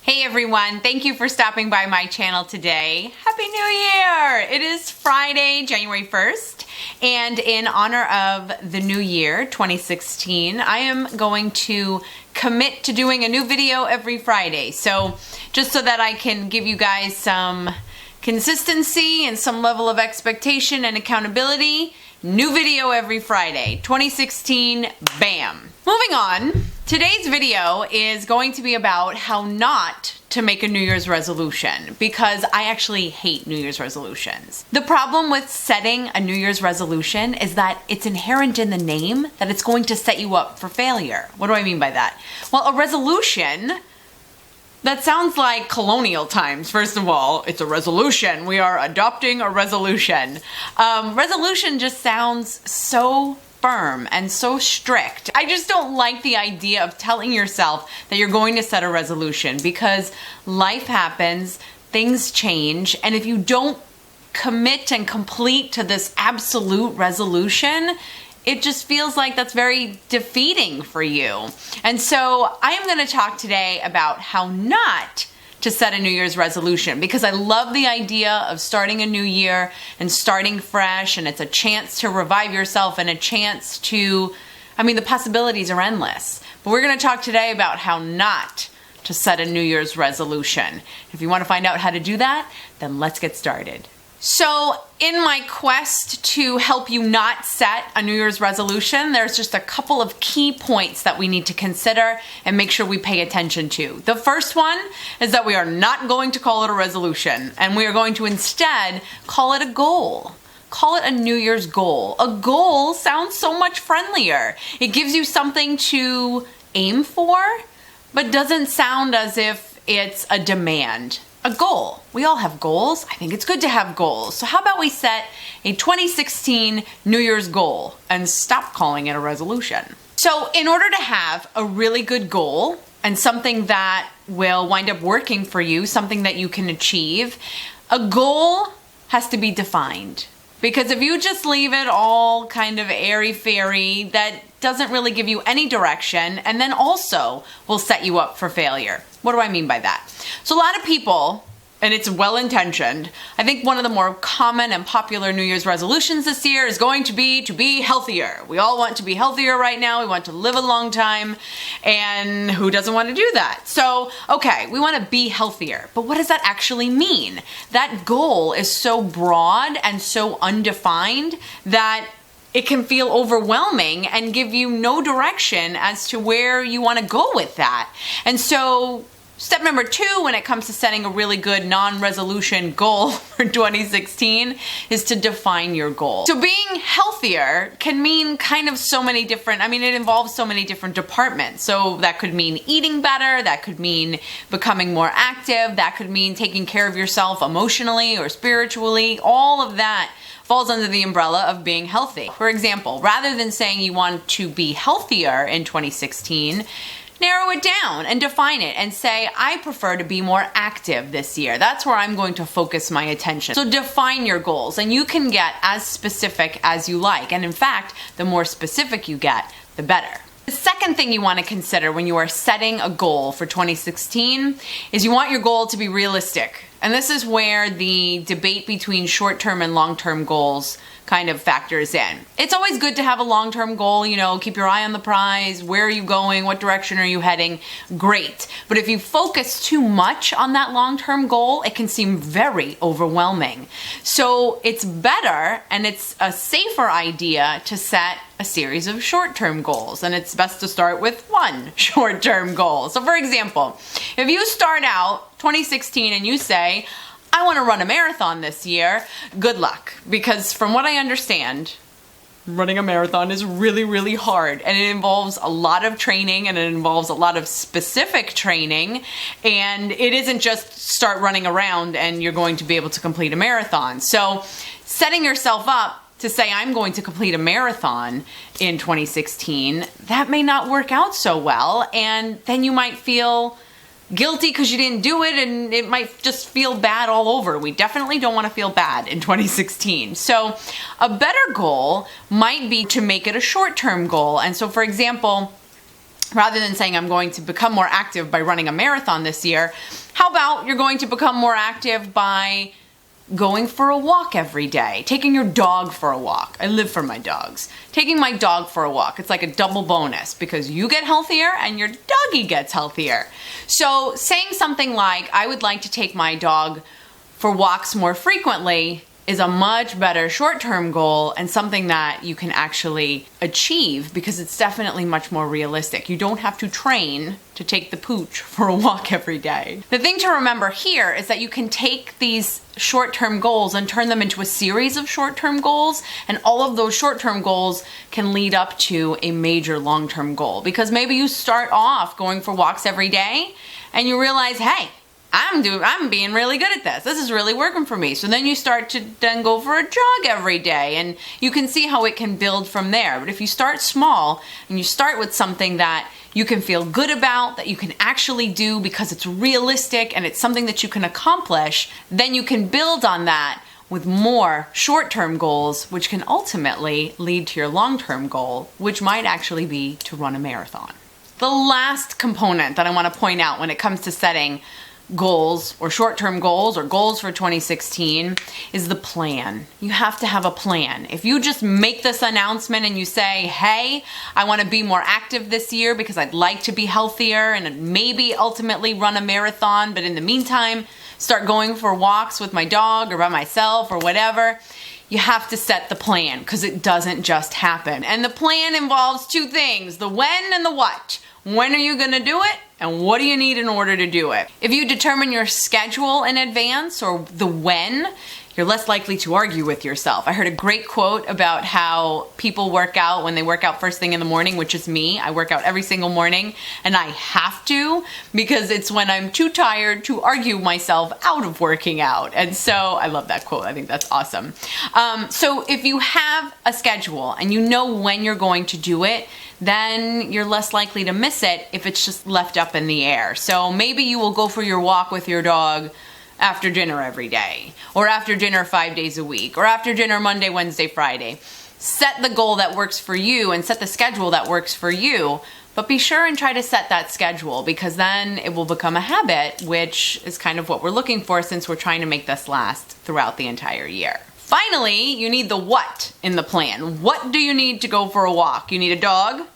Hey everyone, thank you for stopping by my channel today. Happy New Year! It is Friday, January 1st, and in honor of the new year, 2016, I am going to commit to doing a new video every Friday. So just so that I can give you guys some consistency and some level of expectation and accountability, new video every Friday, 2016, bam. Moving on, today's video is going to be about how not to make a New Year's resolution, because I actually hate New Year's resolutions. The problem with setting a New Year's resolution is that it's inherent in the name that it's going to set you up for failure. What do I mean by that? Well, a resolution, that sounds like colonial times. First of all, it's a resolution. We are adopting a resolution. Resolution just sounds so firm and so strict. I just don't like the idea of telling yourself that you're going to set a resolution, because life happens, things change, and if you don't commit and complete to this absolute resolution, it just feels like that's very defeating for you. And so I am going to talk today about how not to set a New Year's resolution, because I love the idea of starting a new year and starting fresh, and it's a chance to revive yourself and a chance to, the possibilities are endless. But we're going to talk today about how not to set a New Year's resolution. If you want to find out how to do that, then let's get started. So in my quest to help you not set a New Year's resolution, there's just a couple of key points that we need to consider and make sure we pay attention to. The first one is that we are not going to call it a resolution, and we are going to instead call it a goal. Call it a New Year's goal. A goal sounds so much friendlier. It gives you something to aim for, but doesn't sound as if it's a demand. A goal. We all have goals. I think it's good to have goals. So how about we set a 2016 New Year's goal and stop calling it a resolution? So in order to have a really good goal and something that will wind up working for you, something that you can achieve, a goal has to be defined. Because if you just leave it all kind of airy-fairy, that doesn't really give you any direction, and then also will set you up for failure. What do I mean by that? So a lot of people, and it's well-intentioned, I think one of the more common and popular New Year's resolutions this year is going to be healthier. We all want to be healthier right now. We want to live a long time, and who doesn't want to do that? So, okay, we want to be healthier, but what does that actually mean? That goal is so broad and so undefined that it can feel overwhelming and give you no direction as to where you want to go with that. And so step number 2 when it comes to setting a really good non-resolution goal for 2016 is to define your goal. So being healthier can mean kind of so many different, it involves so many different departments. So that could mean eating better, that could mean becoming more active, that could mean taking care of yourself emotionally or spiritually. All of that falls under the umbrella of being healthy. For example, rather than saying you want to be healthier in 2016, narrow it down and define it and say, I prefer to be more active this year. That's where I'm going to focus my attention. So define your goals, and you can get as specific as you like. And in fact, the more specific you get, the better. The second thing you want to consider when you are setting a goal for 2016 is you want your goal to be realistic. And this is where the debate between short-term and long-term goals kind of factors in. It's always good to have a long-term goal, keep your eye on the prize, where are you going, what direction are you heading, great. But if you focus too much on that long-term goal, it can seem very overwhelming. So it's better, and it's a safer idea to set a series of short-term goals, and it's best to start with one short-term goal. So for example, if you start out 2016 and you say, I want to run a marathon this year, good luck. Because from what I understand, running a marathon is really, really hard, and it involves a lot of training, and it involves a lot of specific training, and it isn't just start running around and you're going to be able to complete a marathon. So setting yourself up to say I'm going to complete a marathon in 2016, that may not work out so well, and then you might feel guilty because you didn't do it, and it might just feel bad all over. We definitely don't want to feel bad in 2016. So a better goal might be to make it a short-term goal. And so for example, rather than saying I'm going to become more active by running a marathon this year, how about you're going to become more active by going for a walk every day, taking your dog for a walk. I live for my dogs. Taking my dog for a walk. It's like a double bonus because you get healthier and your doggy gets healthier. So saying something like, I would like to take my dog for walks more frequently is a much better short-term goal and something that you can actually achieve because it's definitely much more realistic. You don't have to train to take the pooch for a walk every day. The thing to remember here is that you can take these short-term goals and turn them into a series of short-term goals, and all of those short-term goals can lead up to a major long-term goal. Because maybe you start off going for walks every day and you realize, hey, I'm being really good at this. This is really working for me. So then you start to then go for a jog every day, and you can see how it can build from there. But if you start small and you start with something that you can feel good about, that you can actually do because it's realistic and it's something that you can accomplish, then you can build on that with more short-term goals, which can ultimately lead to your long-term goal, which might actually be to run a marathon. The last component that I want to point out when it comes to setting goals or short-term goals or goals for 2016 is the plan. You have to have a plan. If you just make this announcement and you say, hey, I want to be more active this year because I'd like to be healthier and maybe ultimately run a marathon, but in the meantime, start going for walks with my dog or by myself or whatever, you have to set the plan because it doesn't just happen. And the plan involves two things, the when and the what. When are you going to do it? And what do you need in order to do it? If you determine your schedule in advance or the when, you're less likely to argue with yourself. I heard a great quote about how people work out when they work out first thing in the morning, which is me. I work out every single morning and I have to because it's when I'm too tired to argue myself out of working out. And so I love that quote. I think that's awesome. So if you have a schedule and you know when you're going to do it, then you're less likely to miss it if it's just left up in the air. So maybe you will go for your walk with your dog after dinner every day, or after dinner 5 days a week, or after dinner Monday, Wednesday, Friday. Set the goal that works for you and set the schedule that works for you, but be sure and try to set that schedule because then it will become a habit, which is kind of what we're looking for since we're trying to make this last throughout the entire year. Finally, you need the what in the plan. What do you need to go for a walk? You need a dog.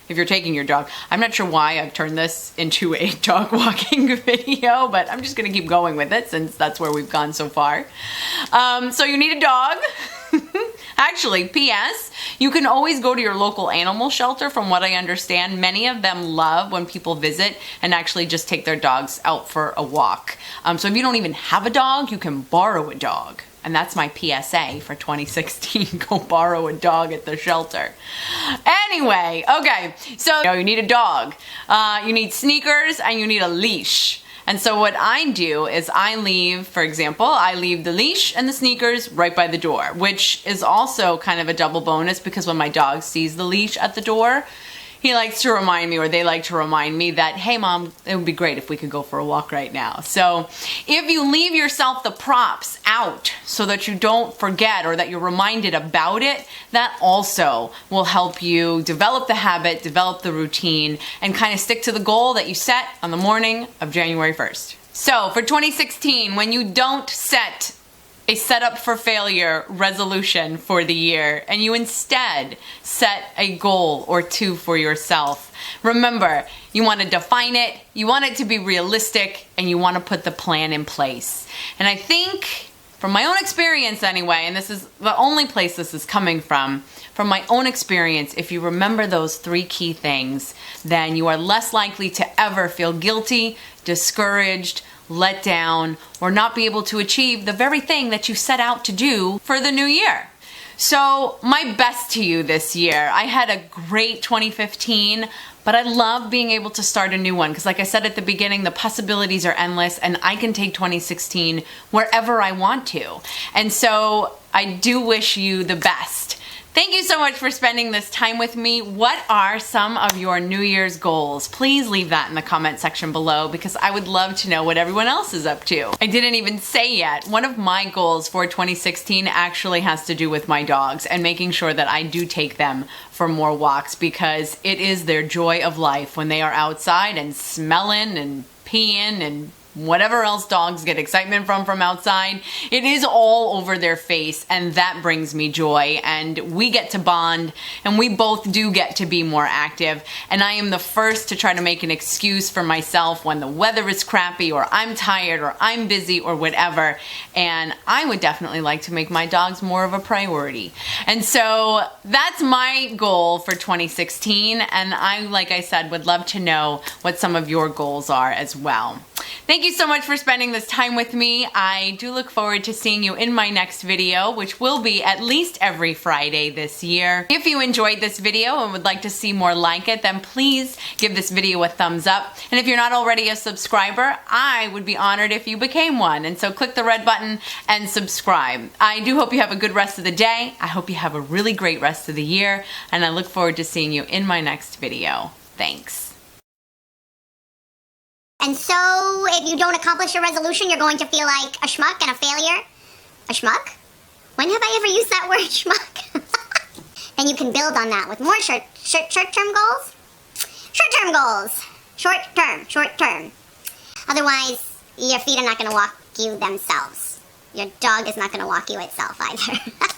If you're taking your dog. I'm not sure why I've turned this into a dog walking video, but I'm just gonna keep going with it since that's where we've gone so far. So you need a dog. Actually, P.S., you can always go to your local animal shelter. From what I understand, many of them love when people visit and actually just take their dogs out for a walk. So if you don't even have a dog, you can borrow a dog. And that's my PSA for 2016. Go borrow a dog at the shelter. Anyway, okay, so you need a dog. You need sneakers and you need a leash. And so what I do is I leave the leash and the sneakers right by the door, which is also kind of a double bonus because when my dog sees the leash at the door, he likes to remind me, or they like to remind me that, hey mom, it would be great if we could go for a walk right now. So if you leave yourself the props out so that you don't forget or that you're reminded about it, that also will help you develop the habit, develop the routine, and kind of stick to the goal that you set on the morning of January 1st. So for 2016, when you don't set a setup for failure resolution for the year and you instead set a goal or two for yourself, remember, you want to define it, you want it to be realistic, and you want to put the plan in place. And I think, from my own experience anyway, and this is the only place this is coming from my own experience, if you remember those three key things, then you are less likely to ever feel guilty, discouraged, let down, or not be able to achieve the very thing that you set out to do for the new year. So my best to you this year. I had a great 2015, but I love being able to start a new one because like I said at the beginning, the possibilities are endless and I can take 2016 wherever I want to. And so I do wish you the best Thank you so much for spending this time with me. What are some of your New Year's goals? Please leave that in the comment section below because I would love to know what everyone else is up to. I didn't even say yet, one of my goals for 2016 actually has to do with my dogs and making sure that I do take them for more walks because it is their joy of life when they are outside and smelling and peeing and whatever else dogs get excitement from outside. It is all over their face, and that brings me joy, and we get to bond, and we both do get to be more active, and I am the first to try to make an excuse for myself when the weather is crappy or I'm tired or I'm busy or whatever, and I would definitely like to make my dogs more of a priority. And so that's my goal for 2016, and I, like I said, would love to know what some of your goals are as well. Thank you so much for spending this time with me. I do look forward to seeing you in my next video, which will be at least every Friday this year. If you enjoyed this video and would like to see more like it, then please give this video a thumbs up. And if you're not already a subscriber, I would be honored if you became one. And so click the red button and subscribe. I do hope you have a good rest of the day. I hope you have a really great rest of the year. And I look forward to seeing you in my next video. Thanks. And so, if you don't accomplish your resolution, you're going to feel like a schmuck and a failure. A schmuck? When have I ever used that word, schmuck? And you can build on that with more short-term goals. Short-term goals. Short-term. Otherwise, your feet are not going to walk you themselves. Your dog is not going to walk you itself either.